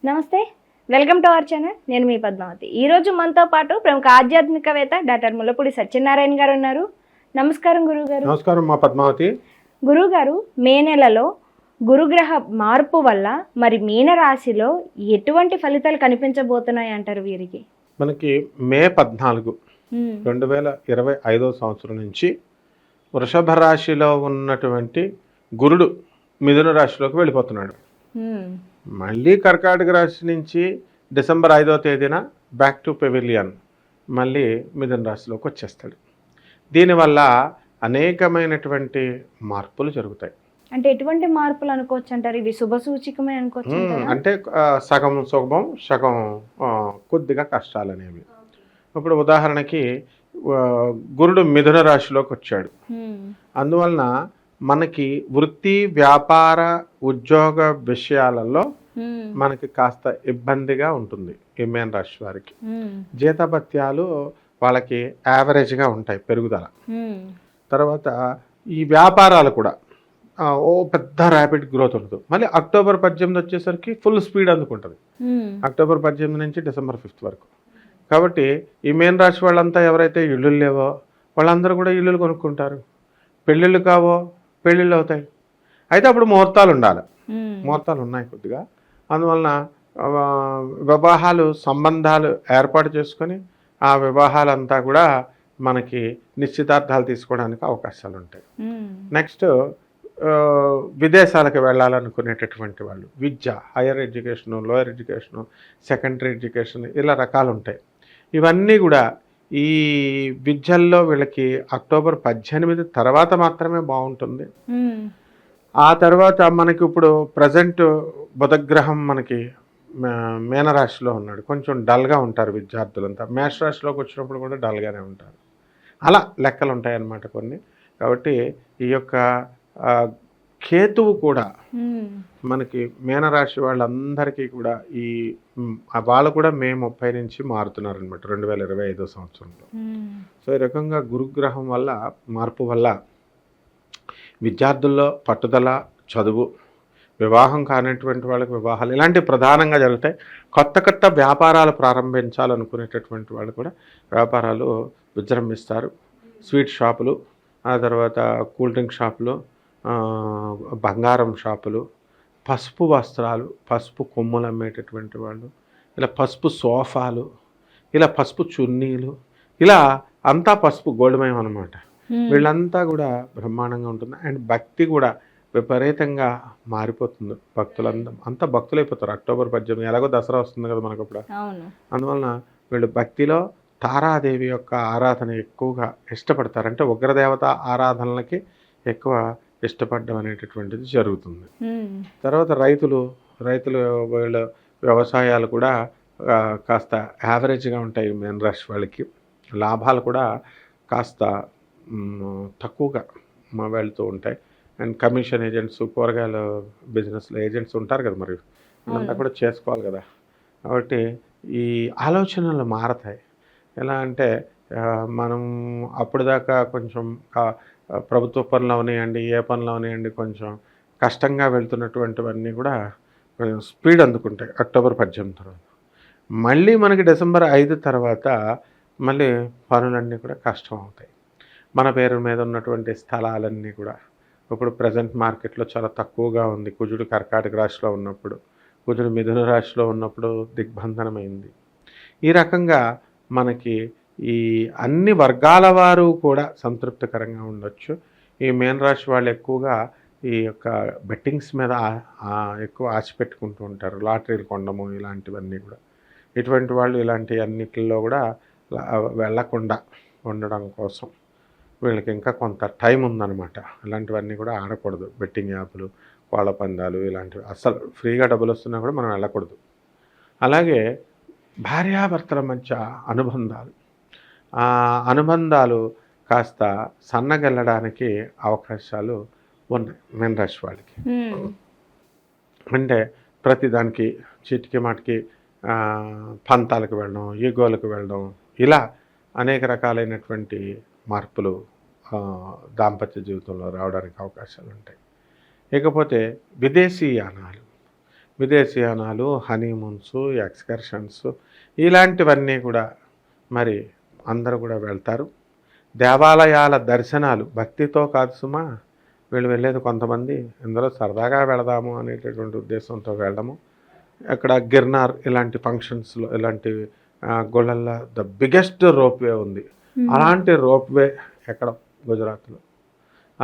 నమస్తే, welcome to our channel. నేను మీ పద్మావతి. ఈరోజు మనతో పాటు ప్రముఖ ఆధ్యాత్మికవేత్త డాక్టర్ ముల్లపూడి సత్యనారాయణ గారు ఉన్నారు. నమస్కారం గురుగారు. నమస్కారం మా పద్మావతి. గురుగారు, మే నెలలో గురుగ్రహ మార్పు వల్ల మరి మీన రాశిలో ఎటువంటి ఫలితాలు కనిపించబోతున్నాయి అంటారు వీరికి? మనకి మే 14, 2025 సంవత్సరం నుంచి వృషభ రాశిలో ఉన్నటువంటి గురుడు మిథున రాశిలోకి వెళ్ళిపోతున్నాడు. మళ్ళీ కర్కాటక రాశి నుంచి డిసెంబర్ 5వ తేదీన బ్యాక్ టు పెవిలియన్ మళ్ళీ మిథున రాశిలోకి వచ్చేస్తాడు. దీనివల్ల అనేకమైనటువంటి మార్పులు జరుగుతాయి. అంటే ఎటువంటి మార్పులు అనుకోవచ్చు అంటారు? ఇవి శుభ సూచికమే అనుకోవచ్చు? అంటే సగం శుభం, సగం కొద్దిగా కష్టాలు అనేవి. ఇప్పుడు ఉదాహరణకి గురుడు మిథున రాశిలోకి వచ్చాడు. అందువలన మనకి వృత్తి, వ్యాపార, ఉద్యోగ విషయాలలో మనకి కాస్త ఇబ్బందిగా ఉంటుంది. ఈ మీన రాశి వారికి జీతభత్యాలు వాళ్ళకి యావరేజ్గా ఉంటాయి, పెరుగుదల. తర్వాత ఈ వ్యాపారాలు కూడా పెద్ద ర్యాపిడ్ గ్రోత్ ఉంటుంది. మళ్ళీ అక్టోబర్ 18 వచ్చేసరికి ఫుల్ స్పీడ్ అందుకుంటుంది. అక్టోబర్ 18 నుంచి డిసెంబర్ 5 వరకు. కాబట్టి ఈ మీన రాశి వాళ్ళంతా ఎవరైతే ఇళ్ళు లేవో వాళ్ళందరూ కూడా ఇళ్ళు కొనుక్కుంటారు. పెళ్ళిళ్ళు కావో పెళ్ళిళ్ళు అవుతాయి. అయితే అప్పుడు ముహూర్తాలు ఉండాలి. ముహూర్తాలు ఉన్నాయి కొద్దిగా. అందువలన వివాహాలు, సంబంధాలు ఏర్పాటు చేసుకొని ఆ వివాహాలంతా కూడా మనకి నిశ్చితార్థాలు తీసుకోవడానికి అవకాశాలు ఉంటాయి. నెక్స్ట్ విదేశాలకు వెళ్ళాలనుకునేటటువంటి వాళ్ళు విద్య, higher education, lower education, secondary education, ఇలా రకాలు ఉంటాయి. ఇవన్నీ కూడా ఈ విద్యల్లో వీళ్ళకి అక్టోబర్ 18 తర్వాత మాత్రమే బాగుంటుంది. ఆ తర్వాత మనకి ఇప్పుడు ప్రజెంట్ బుధగ్రహం మనకి మీనరాశిలో ఉన్నాడు. కొంచెం డల్గా ఉంటారు విద్యార్థులంతా. మేషరాశిలోకి వచ్చినప్పుడు కూడా డల్గానే ఉంటారు. అలా లెక్కలు ఉంటాయన్నమాట కొన్ని. కాబట్టి ఈ యొక్క కేతువు కూడా మనకి మీనరాశి వాళ్ళందరికీ కూడా వాళ్ళు కూడా మే 30 నుంచి మారుతున్నారు అనమాట 2025 సంవత్సరంలో. సో ఈ రకంగా గురుగ్రహం వల్ల, మార్పు వల్ల విద్యార్థుల్లో పట్టుదల, చదువు, వివాహం కానిటువంటి వాళ్ళకి వివాహాలు ఇలాంటివి ప్రధానంగా జరుగుతాయి. కొత్త కొత్త వ్యాపారాలు ప్రారంభించాలనుకునేటటువంటి వాళ్ళు కూడా వ్యాపారాలు విజృంభిస్తారు. స్వీట్ షాపులు, ఆ తర్వాత కూల్ డ్రింక్ షాపులు, బంగారం షాపులు, పసుపు వస్త్రాలు, పసుపు కొమ్ములు అమ్మేటటువంటి వాళ్ళు, ఇలా పసుపు సోఫాలు, ఇలా పసుపు చున్నీలు, ఇలా అంతా పసుపు గోల్డ్మయం అనమాట. వీళ్ళంతా కూడా బ్రహ్మాండంగా ఉంటుంది. అండ్ భక్తి కూడా విపరీతంగా మారిపోతుంది. అంతా భక్తులైపోతారు. అక్టోబర్ 18 ఎలాగో దసరా వస్తుంది కదా మనకు అప్పుడు. అందువలన వీళ్ళు భక్తిలో తారాదేవి యొక్క ఆరాధన ఎక్కువగా ఇష్టపడతారు. అంటే ఉగ్రదేవత ఆరాధనలకి ఎక్కువ ఇష్టపడడం అనేటటువంటిది జరుగుతుంది. తర్వాత రైతులు వీళ్ళ వ్యవసాయాలు కూడా కాస్త యావరేజ్గా ఉంటాయి. మీన రాశి వాళ్ళకి లాభాలు కూడా కాస్త తక్కువగా వెళ్తూ ఉంటాయి. అండ్ కమిషన్ ఏజెంట్స్, కూరగాయల బిజినెస్లో ఏజెంట్స్ ఉంటారు కదా, మరి అంతా కూడా చేసుకోవాలి కదా. కాబట్టి ఈ ఆలోచనలు మారతాయి. ఎలా అంటే మనం అప్పుడు దాకా కొంచెం ప్రభుత్వ పనులు అవనివ్వండి, ఏ పనులు అవనివ్వండి, కొంచెం కష్టంగా వెళ్తున్నటువంటివన్నీ కూడా స్పీడ్ అందుకుంటాయి అక్టోబర్ 18 తర్వాత. మళ్ళీ మనకి డిసెంబర్ 5 తర్వాత మళ్ళీ పనులన్నీ కూడా కష్టం అవుతాయి. మన పేరు మీద ఉన్నటువంటి స్థలాలన్నీ కూడా ఇప్పుడు ప్రజెంట్ మార్కెట్లో చాలా తక్కువగా ఉంది. కుజుడు కర్కాటక రాశిలో ఉన్నప్పుడు, కుజుడు మిథున రాశిలో ఉన్నప్పుడు దిగ్బంధనమైంది. ఈ రకంగా మనకి ఈ అన్ని వర్గాల వారు కూడా సంతృప్తికరంగా ఉండొచ్చు. ఈ మీన రాశి వాళ్ళు ఎక్కువగా ఈ యొక్క బెట్టింగ్స్ మీద ఎక్కువ ఆశ పెట్టుకుంటూ ఉంటారు. లాటరీలు కొనడము ఇలాంటివన్నీ కూడా. ఇటువంటి వాళ్ళు ఇలాంటి అన్నిటిలో కూడా వెళ్ళకుండా ఉండడం కోసం వీళ్ళకి ఇంకా కొంత టైం ఉందన్నమాట. ఇలాంటివన్నీ కూడా ఆడకూడదు. బెట్టింగ్ యాప్లు, కోళ్ళ పందాలు ఇలాంటివి అస్సలు ఫ్రీగా డబ్బులు వస్తున్నా కూడా మనం వెళ్ళకూడదు. అలాగే భార్యాభర్తల మధ్య అనుబంధాలు కాస్త సన్నగెళ్ళడానికి అవకాశాలు ఉన్నాయి మీన రాశి వాళ్ళకి. అంటే ప్రతిదానికి చీటికి మాటికి పంతాలకు వెళ్ళడం, ఈగోలకు వెళ్ళడం, ఇలా అనేక రకాలైనటువంటి మార్పులు దాంపత్య జీవితంలో రావడానికి అవకాశాలు ఉంటాయి. ఇకపోతే విదేశీయానాలు, విదేశీయానాలు, హనీమూన్స్, ఎక్స్కర్షన్స్ ఇలాంటివన్నీ కూడా మరి అందరూ కూడా వెళ్తారు. దేవాలయాల దర్శనాలు భక్తితో కాదు సుమా, వీళ్ళు వెళ్ళేది కొంతమంది ఇందులో సరదాగా వెళదాము అనేటటువంటి ఉద్దేశంతో వెళ్ళడము. అక్కడ గిర్నార్ ఇలాంటి ఫంక్షన్స్లో ఇలాంటి గుళ్ళల్లో ద బిగ్గెస్ట్ రోప్వే ఉంది. అలాంటి రోప్వే ఎక్కడం గుజరాత్లో.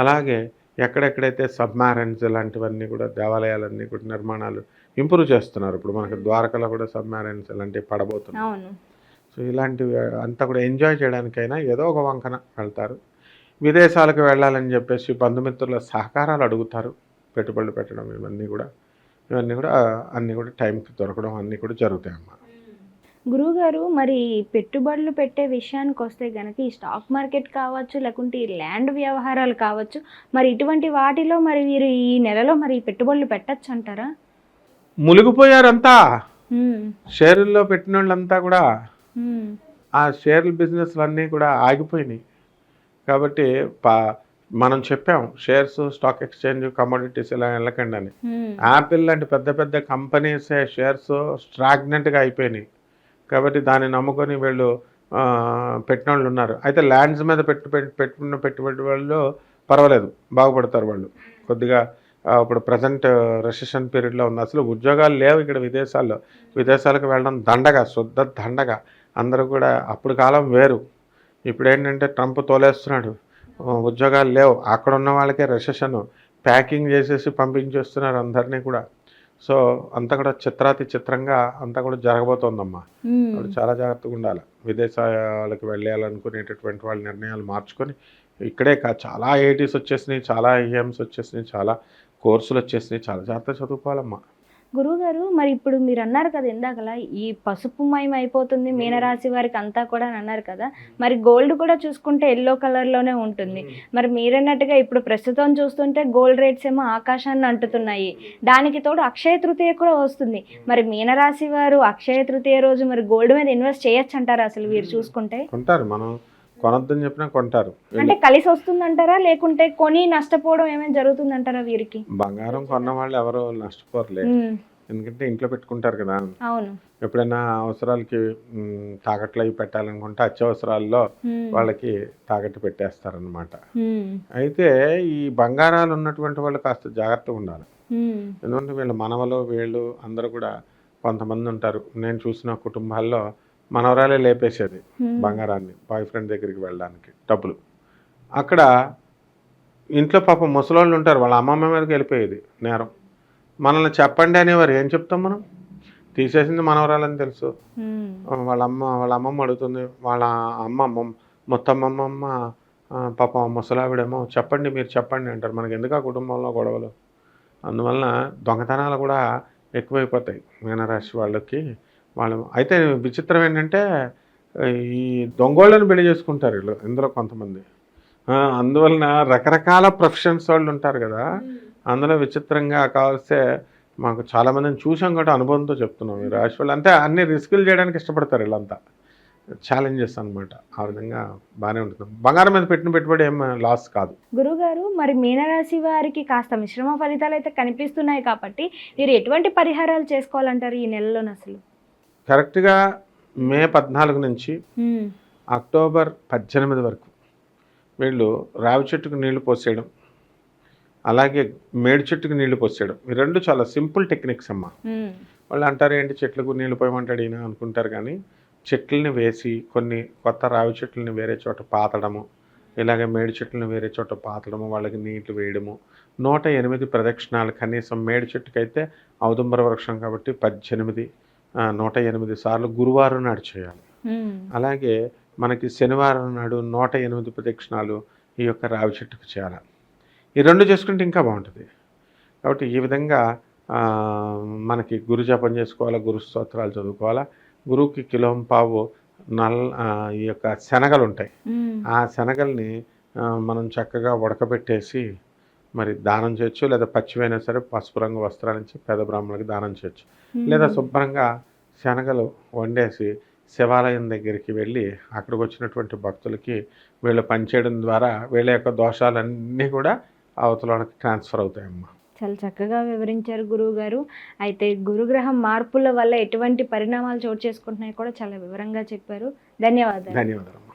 అలాగే ఎక్కడెక్కడైతే సబ్మారైన్స్ ఇలాంటివన్నీ కూడా దేవాలయాలన్నీ కూడా నిర్మాణాలు ఇంప్రూవ్ చేస్తున్నారు. ఇప్పుడు మనకి ద్వారకలో కూడా సబ్మారైన్స్ ఇలాంటివి పడబోతున్నాయి. సో ఇలాంటివి అంతా కూడా ఎంజాయ్ చేయడానికైనా ఏదో ఒక వంకన వెళ్తారు. విదేశాలకు వెళ్ళాలని చెప్పేసి బంధుమిత్రుల సహకారాలు అడుగుతారు. పెట్టుబడులు పెట్టడం ఇవన్నీ కూడా అన్నీ కూడా టైంకి దొరకడం అన్నీ కూడా జరుగుతాయమ్మా. గురువుగారు, మరి పెట్టుబడులు పెట్టే విషయానికి వస్తే కనుక ఈ స్టాక్ మార్కెట్ కావచ్చు, లేకుంటే ఈ ల్యాండ్ వ్యవహారాలు కావచ్చు, మరి ఇటువంటి వాటిలో మరి వీరు ఈ నెలలో మరి పెట్టుబడులు పెట్టచ్చు అంటారా? మునిగిపోయారంతా షేర్లలో పెట్టిన వాళ్ళంతా కూడా. ఆ షేర్ల బిజినెస్లు అన్నీ కూడా ఆగిపోయినాయి. కాబట్టి మనం చెప్పాం షేర్స్, స్టాక్ ఎక్స్చేంజ్, కమోడిటీస్ ఇలా వెళ్ళకండి అని. యాపిల్ లాంటి పెద్ద పెద్ద కంపెనీస్ షేర్స్ స్టాగ్నెంట్గా అయిపోయినాయి. కాబట్టి దాన్ని నమ్ముకొని వీళ్ళు పెట్టిన వాళ్ళు ఉన్నారు. అయితే ల్యాండ్స్ మీద పెట్టుకున్న పెట్టుబడి వాళ్ళు పర్వాలేదు, బాగుపడతారు వాళ్ళు కొద్దిగా. ఇప్పుడు ప్రజెంట్ రెసెషన్ పీరియడ్లో ఉంది. అసలు ఉద్యోగాలు లేవు ఇక్కడ విదేశాలకు వెళ్ళడం దండగా, శుద్ధ దండగా. అందరూ కూడా అప్పుడు కాలం వేరు. ఇప్పుడు ఏంటంటే ట్రంప్ తోలేస్తున్నాడు, ఉద్యోగాలు లేవు. అక్కడ ఉన్న వాళ్ళకే రెసెషన్, ప్యాకింగ్ చేసేసి పంపించేస్తున్నారు అందరినీ కూడా. సో అంతా కూడా చిత్రాతి చిత్రంగా అంతా కూడా జరగబోతోందమ్మా. అప్పుడు చాలా జాగ్రత్తగా ఉండాలి. విదేశాలకు వెళ్ళాలనుకునేటటువంటి వాళ్ళ నిర్ణయాలు మార్చుకొని ఇక్కడే చాలా ఐఐటీస్ వచ్చేసినాయి, చాలా ఐఎమ్స్ వచ్చేసినాయి, చాలా కోర్సులు వచ్చేసినాయి. చాలా జాగ్రత్తగా చదువుకోవాలమ్మా. గురువుగారు, మరి ఇప్పుడు మీరు అన్నారు కదా ఇందాకలా ఈ పసుపుమయం అయిపోతుంది మీనరాశి వారికి అంతా కూడా అని అన్నారు కదా, మరి గోల్డ్ కూడా చూసుకుంటే ఎల్లో కలర్లోనే ఉంటుంది. మరి మీరన్నట్టుగా ఇప్పుడు ప్రస్తుతం చూస్తుంటే గోల్డ్ రేట్స్ ఏమో ఆకాశాన్ని అంటుతున్నాయి. దానికి తోడు అక్షయ తృతీయ కూడా వస్తుంది. మరి మీనరాశి వారు అక్షయ తృతీయ రోజు మరి గోల్డ్ మీద ఇన్వెస్ట్ చేయొచ్చు అంటారా? అసలు వీరు చూసుకుంటే కొంటారు, మనం కొనొద్దని చెప్పినా కొంటారు. అంటే కలిసి వస్తుందంటారా, లేకుంటే కొని నష్టపోవడం ఏమైనా జరుగుతుందంటారా వీరికి? బంగారం కొన్న వాళ్ళు ఎవరు నష్టపోరలే, ఎందుకంటే ఇంట్లో పెట్టుకుంటారు కదా. అవును. ఎప్పుడైనా అవసరాలకి తాకట్లు అవి పెట్టాలనుకుంటే అత్యవసరాల్లో వాళ్ళకి తాకట్టు పెట్టేస్తారనమాట. అయితే ఈ బంగారాలు ఉన్నటువంటి వాళ్ళు కాస్త జాగ్రత్తగా ఉండాలి. ఎందుకంటే వీళ్ళ మనవలు వీళ్ళు అందరూ కూడా కొంతమంది ఉంటారు. నేను చూసిన కుటుంబాల్లో మనవరాలే లేపేసేది బంగారాన్ని బాయ్ ఫ్రెండ్ దగ్గరికి వెళ్ళడానికి డబ్బులు. అక్కడ ఇంట్లో పాపం ముసలోళ్ళు ఉంటారు, వాళ్ళ అమ్మమ్మ మీదకి వెళ్ళిపోయేది నేరం. మనల్ని చెప్పండి అనేవారు, ఏం చెప్తాం మనం? తీసేసింది మనవరాలని తెలుసు. వాళ్ళ అమ్మమ్మ అడుగుతుంది, వాళ్ళ అమ్మమ్మ మొత్తమ్మమ్మ పాపం ముసలావిడేమో చెప్పండి, మీరు చెప్పండి అంటారు. మనకి ఎందుకు ఆ కుటుంబంలో గొడవలు? అందువలన దొంగతనాలు కూడా ఎక్కువైపోతాయి మీనరాశి వాళ్ళకి. అయితే విచిత్రం ఏంటంటే ఈ దొంగోళ్ళని పెళ్లి చేసుకుంటారు వీళ్ళు ఇందులో కొంతమంది. అందువలన రకరకాల ప్రొఫెషన్స్ వాళ్ళు ఉంటారు కదా. అందులో విచిత్రంగా కావలిస్తే మాకు చాలామందిని చూసాం కూడా, అనుభవంతో చెప్తున్నాం. ఈ రాశి వాళ్ళు అంటే అన్ని రిస్కులు చేయడానికి ఇష్టపడతారు వీళ్ళంతా, ఛాలెంజెస్ అనమాట. ఆ విధంగా బాగానే ఉంటుంది. బంగారం మీద పెట్టిన పెట్టుబడి ఏం లాస్ కాదు. గురుగారు, మరి మీనరాశి వారికి కాస్త మిశ్రమ ఫలితాలు అయితే కనిపిస్తున్నాయి కాబట్టి మీరు ఎటువంటి పరిహారాలు చేసుకోవాలంటారు ఈ నెలలో? అసలు కరెక్ట్గా మే 14 నుంచి అక్టోబర్ 18 వరకు వీళ్ళు రావి చెట్టుకు నీళ్లు పోసేయడం, అలాగే మేడి చెట్టుకు నీళ్లు పోసేయడం, ఈ రెండు చాలా సింపుల్ టెక్నిక్స్ అమ్మా. వాళ్ళు అంటారు ఏంటి చెట్లకు నీళ్లు పోయమంటాడు ఈయన అనుకుంటారు, కానీ చెట్లని వేసి కొన్ని కొత్త రావి చెట్లని వేరే చోట పాతడము, ఇలాగే మేడి చెట్లను వేరే చోట పాతడము, వాళ్ళకి నీళ్లు వేయడము, 108 ప్రదక్షిణాలు కనీసం. మేడి చెట్టుకైతే ఔదుంబర వృక్షం కాబట్టి 18 108 సార్లు గురువారం నాడు చేయాలి. అలాగే మనకి శనివారం నాడు 108 ప్రదక్షిణాలు ఈ యొక్క రావి చెట్టుకు చేయాలి. ఈ రెండు చేసుకుంటే ఇంకా బాగుంటుంది. కాబట్టి ఈ విధంగా మనకి గురు జపం చేసుకోవాలా, గురు స్తోత్రాలు చదువుకోవాలా. గురువుకి కిలోంపావు ఈ యొక్క శనగలు ఉంటాయి, ఆ శనగల్ని మనం చక్కగా ఉడకబెట్టేసి మరి దానం చేయొచ్చు. లేదా పచ్చివైనా సరే పసుపు రంగు వస్త్రాల నుంచి పేద బ్రాహ్మణులకి దానం చేయొచ్చు. లేదా శుభ్రంగా శనగలు వండేసి శివాలయం దగ్గరికి వెళ్ళి అక్కడికి వచ్చినటువంటి భక్తులకి వీళ్ళు పనిచేయడం ద్వారా వీళ్ళ యొక్క దోషాలన్నీ కూడా అవతలకి ట్రాన్స్ఫర్ అవుతాయమ్మా. చాలా చక్కగా వివరించారు గురువు గారు. అయితే గురుగ్రహం మార్పుల వల్ల ఎటువంటి పరిణామాలు చోటు చేసుకుంటున్నాయో కూడా చాలా వివరంగా చెప్పారు. ధన్యవాదాలు. ధన్యవాదాలు.